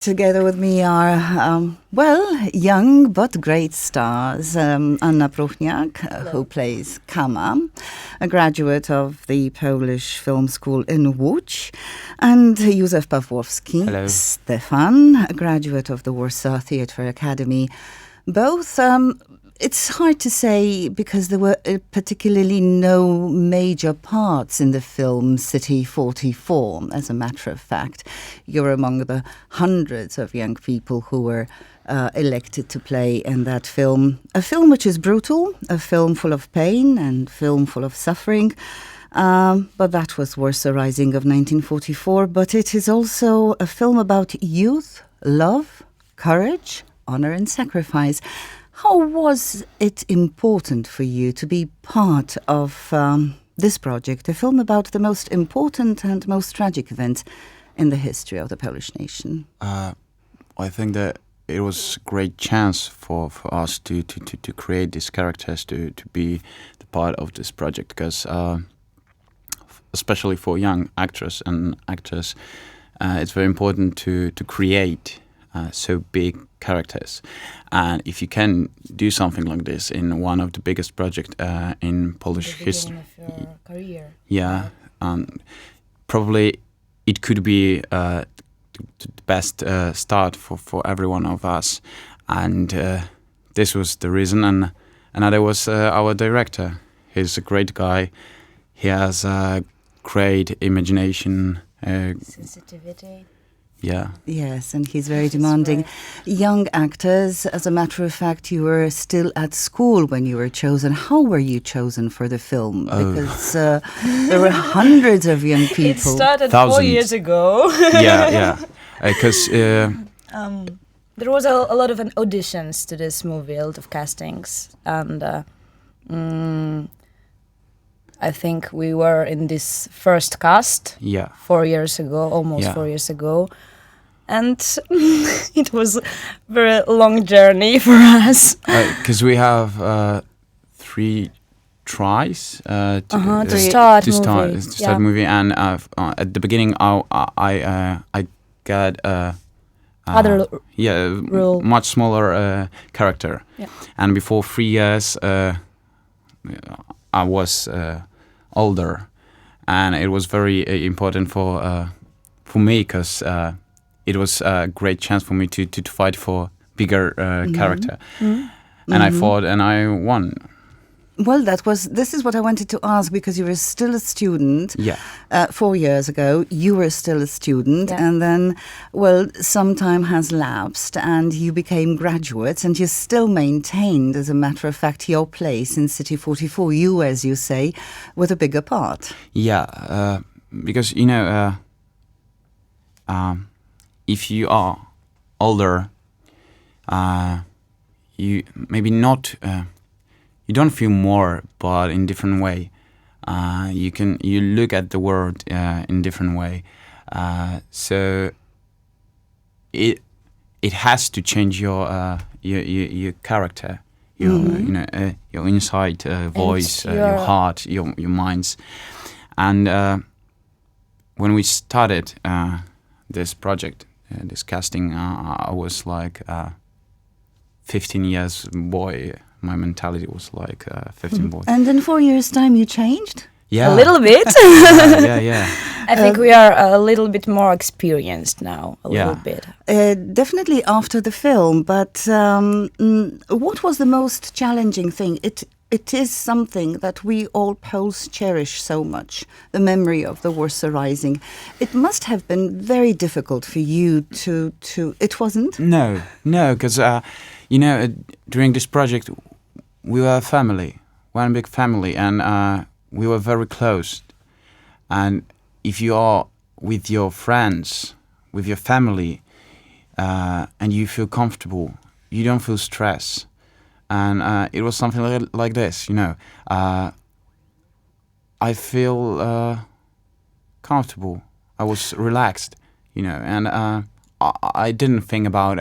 together with me are, young but great stars. Anna Próchnik, who plays Kama, a graduate of the Polish Film School in Łódź, and Józef Pawłowski. Hello. Stefan, a graduate of the Warsaw Theatre Academy. Both, it's hard to say because there were particularly no major parts in the film City 44. As a matter of fact, you're among the hundreds of young people who were elected to play in that film. A film which is brutal, a film full of pain and film full of suffering. But that was Warsaw Rising of 1944. But it is also a film about youth, love, courage, honor and sacrifice. How was it important for you to be part of this project, a film about the most important and most tragic event in the history of the Polish nation? I think that it was a great chance for us to create these characters, to be the part of this project, because especially for young actors and actors, it's very important to create so big characters. And if you can do something like this in one of the biggest projects in Polish history, of your career. Yeah, probably it could be the best start for every one of us. And this was the reason. And another was our director. He's a great guy. He has a great imagination. Sensitivity. Yeah. Yes, and he's very demanding. Young actors, as a matter of fact, you were still at school when you were chosen. How were you chosen for the film? Because there were hundreds of young people. It started Thousands. 4 years ago. Yeah. Because there was a lot of auditions to this movie, a lot of castings, and I think we were in this first cast 4 years ago, almost 4 years ago. And it was a very long journey for us. Because we have 3 tries to start movie, and at the beginning I got other role. much smaller character, and before 3 years I was older, and it was very important for me, because it was a great chance for me to fight for bigger character, and I fought and I won. Well, this is what I wanted to ask, because you were still a student 4 years ago. You were still a student, and then, some time has lapsed and you became graduates, and you still maintained, as a matter of fact, your place in City 44, you, as you say, with a bigger part. Yeah, because, if you are older, you maybe not... you don't feel more, but in different way. You look at the world in different way. So it has to change your character, your inside voice, your heart, your minds. And when we started this project, this casting, I was like 15 years boy. My mentality was like 15 boy. And in 4 years' time, you changed? Yeah. A little bit. Yeah. I think we are a little bit more experienced now, a little bit. Definitely after the film, but what was the most challenging thing? It is something that we all Poles cherish so much, the memory of the Warsaw Rising. It must have been very difficult for you to it wasn't? No, because, during this project, we were a family, one big family, and we were very close. And if you are with your friends, with your family, and you feel comfortable, you don't feel stress. And it was something like this, I feel comfortable. I was relaxed, and I didn't think about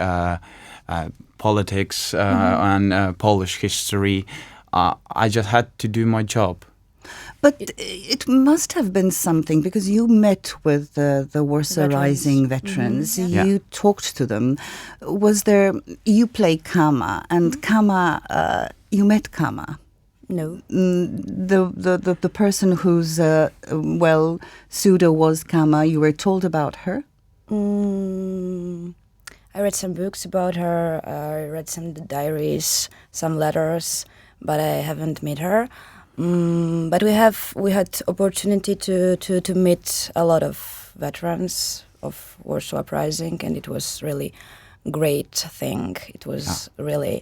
politics and Polish history. I just had to do my job. But it must have been something, because you met with the Warsaw Rising veterans. You talked to them. Was there? You play Kama, and Kama. You met Kama. No. The person whose pseudo was Kama. You were told about her. I read some books about her. I read some diaries, some letters, but I haven't met her. But we had opportunity to meet a lot of veterans of Warsaw Uprising, and it was really great thing. It was really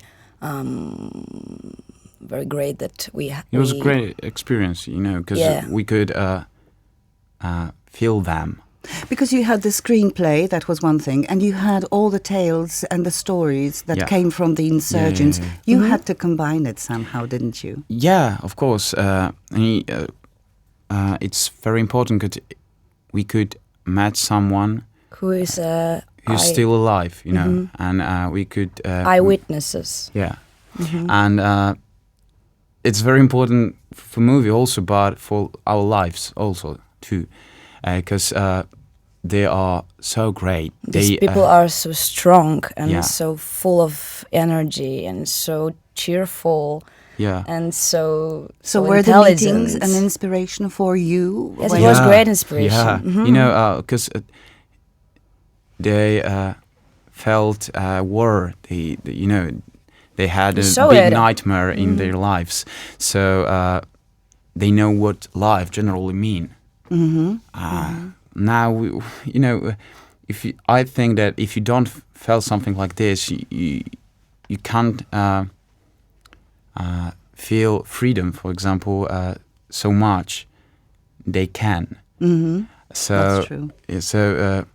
very great that It was a great experience, because we could feel them. Because you had the screenplay, that was one thing, and you had all the tales and the stories that came from the insurgents. You had to combine it somehow, didn't you? Yeah, of course. It's very important that we could match someone who's still alive, and we could eyewitnesses. Yeah, and it's very important for movie also, but for our lives also too. Because they are so great. These people are so strong and so full of energy and so cheerful. Yeah. And so were the meetings an inspiration for you? Yes, it was great inspiration. Yeah, because they felt war. They had a big nightmare in their lives. So they know what life generally mean. Now, I think that if you don't feel something like this, you can't feel freedom, for example, so much. They can. So that's true. So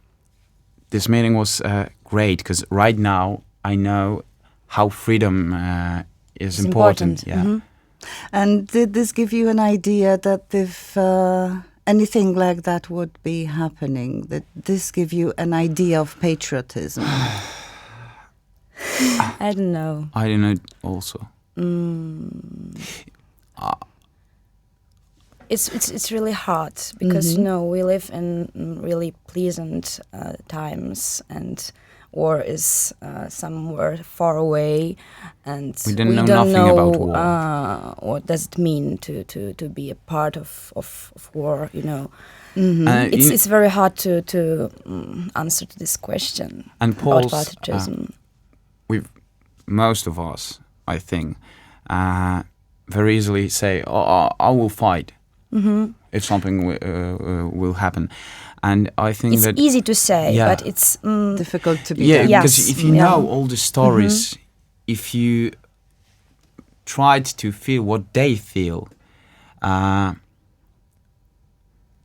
this meeting was great, because right now I know how freedom is important. Yeah. And did this give you an idea that if anything like that would be happening, that this give you an idea of patriotism? I don't know. I don't know also. It's really hard, because we live in really pleasant times, and war is somewhere far away, and we don't know nothing about war. What does it mean to be a part of war? It's very hard to answer to this question. And about patriotism. Most of us, I think, very easily say, I will fight if something will happen. And I think it's easy to say, but it's difficult to be done. Yes. Because if you know all the stories, if you tried to feel what they feel,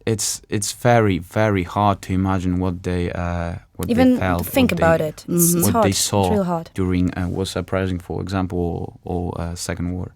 it's very, very hard to imagine what they even felt. Think about it. It's what hard. they saw it's real hard. during Warsaw Uprising, for example, or Second War.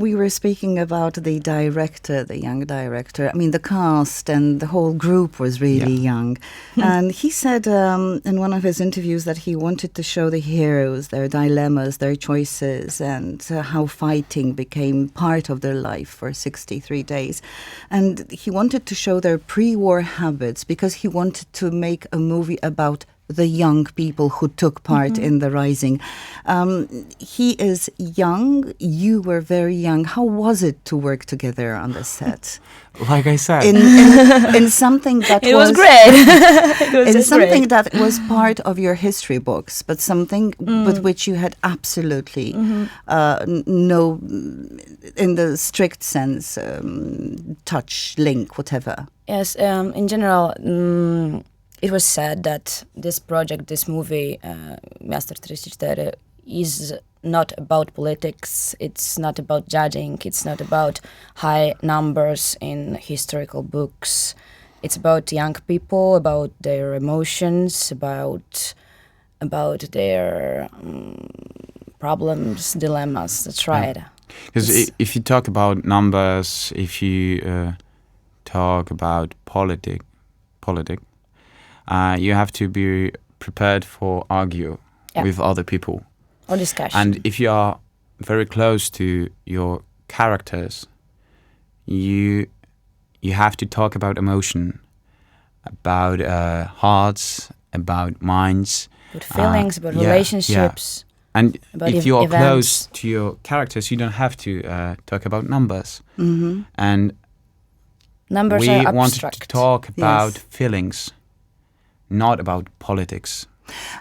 We were speaking about the director, the young director. I mean, the cast and the whole group was really young. And he said in one of his interviews that he wanted to show the heroes, their dilemmas, their choices, and how fighting became part of their life for 63 days. And he wanted to show their pre-war habits, because he wanted to make a movie about the young people who took part in the Rising. He is young. You were very young. How was it to work together on the set? Like I said, in something that was great. In something that was part of your history books, but something with which you had absolutely no, in the strict sense, touch, link, whatever. Yes, in general. It was said that this project, this movie, Miasto 44, is not about politics, it's not about judging, it's not about high numbers in historical books. It's about young people, about their emotions, about their problems, dilemmas. That's right. Because if you talk about numbers, if you talk about politics, you have to be prepared for argue with other people. Or discussion. And if you are very close to your characters, you have to talk about emotion, about hearts, about minds, about feelings, about relationships. And about if you are events. close to your characters, you don't have to talk about numbers. And numbers we are wanted abstract. to talk about feelings, not about politics.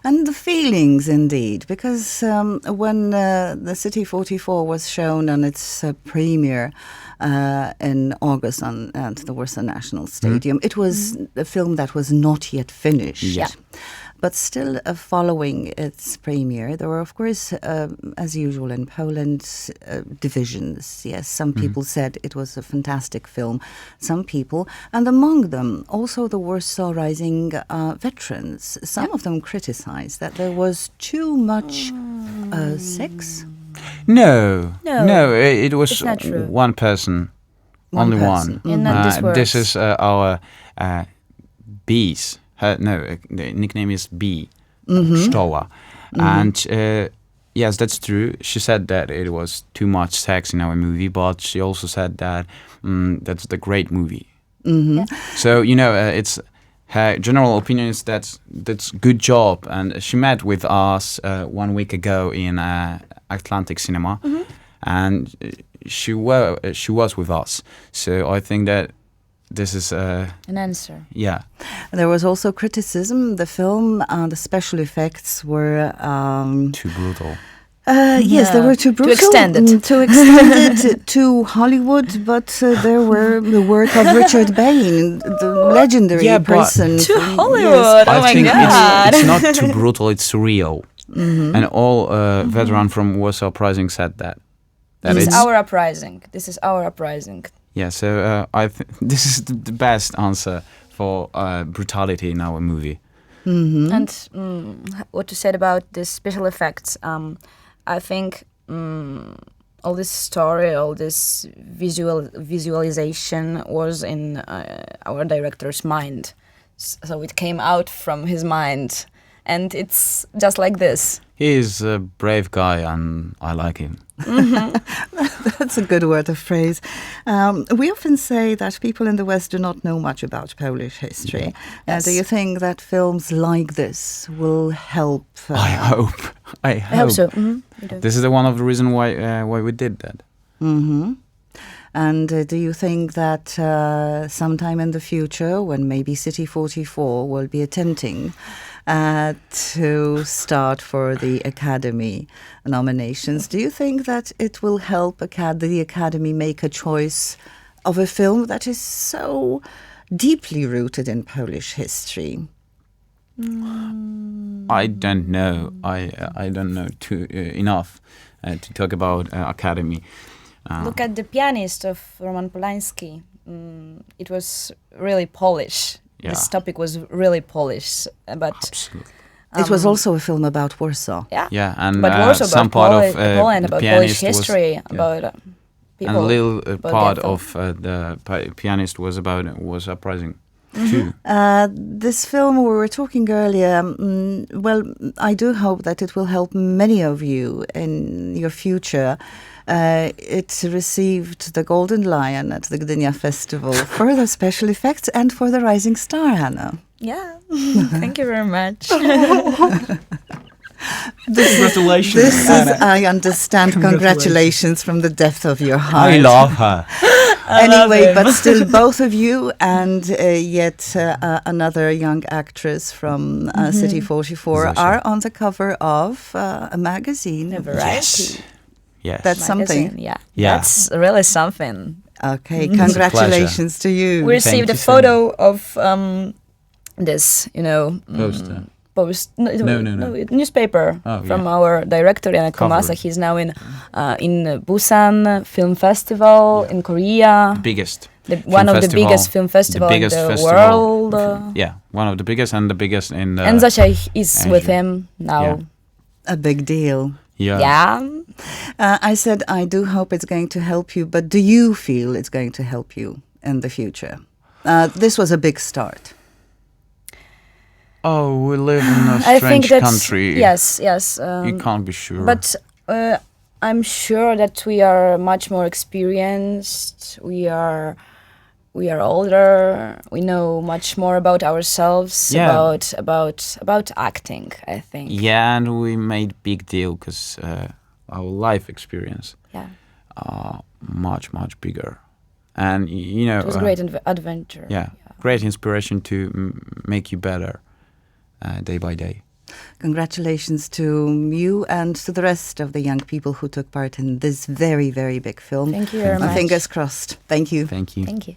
And the feelings, indeed, because when the City 44 was shown on its premiere in August at the Warsaw National Stadium, it was a film that was not yet finished. Yeah. But still, following its premiere, there were, of course, as usual in Poland, divisions. Yes, some people said it was a fantastic film. Some people, and among them, also the Warsaw Rising veterans. Some of them criticized that there was too much sex. No. It was not true. one person, only person. one. In this works. This is our bees. The nickname is B, Stoła. And yes, that's true. She said that it was too much sex in our movie, but she also said that that's the great movie. So, it's her general opinion is that's good job. And she met with us 1 week ago in Atlantic Cinema, and she was with us. So I think that this is an answer. Yeah. There was also criticism. The film, the special effects were too brutal. Yes, they were too brutal. Too extended. Too extended to Hollywood, but they were the work of Richard Bain, the legendary person. To from- Hollywood. Yes. Oh I my think God. it's not too brutal, it's real. And all veteran from Warsaw Uprising said that. This is our uprising. This is our uprising. Yeah, so I think this is the best answer for brutality in our movie. And what you said about the special effects, I think all this story, all this visualization was in our director's mind. So it came out from his mind, and it's just like this. He is a brave guy, and I like him. That's a good word of phrase. We often say that people in the West do not know much about Polish history. Yes. Do you think that films like this will help? I hope. I hope so. This is one of the reasons why we did that. And do you think that sometime in the future, when maybe City 44 will be attempting to start for the Academy nominations, do you think that it will help the Academy make a choice of a film that is so deeply rooted in Polish history? I don't know. I don't know enough to talk about Academy. Look at the pianist of Roman Polanski. It was really Polish. Yeah. This topic was really Polish, but Absolutely. It was also a film about Warsaw. Yeah, and but also some about part of Poland, about Polish pianist was- history, about people. and a little about part their of the pianist was about Warsaw Uprising too. This film we were talking earlier, well, I do hope that it will help many of you in your future. It received the Golden Lion at the Gdynia Festival for the special effects and for the Rising Star, Hannah. Yeah, thank you very much. Congratulations. This is, I understand, congratulations from the depth of your heart. I love her. Anyway, but still both of you and yet another young actress from City 44 Zosia. are on the cover of a magazine. A variety. Yes. That's Magazine, something. Yeah, Yeah. that's really something. Okay, a congratulations to you. We received a you so photo of this, Poster. newspaper from our director Jan Komasa. He's now in Busan Film Festival in Korea. Biggest. One of the biggest film festivals in the world. One of the biggest and the biggest in the... And Zosia is Asia. with him now. Yeah. A big deal. Yeah. I said I do hope it's going to help you, but do you feel it's going to help you in the future? This was a big start. Oh, we live in a I think strange that's, country. Yes. You can't be sure. But I'm sure that we are much more experienced. We are older. We know much more about ourselves, about acting, I think. Yeah, and we made big deal because our life experience much bigger, and it was a great adventure. Yeah, great inspiration to make you better day by day. Congratulations to you and to the rest of the young people who took part in this very, very big film. Thank you very much. Fingers crossed. Thank you. Thank you. Thank you.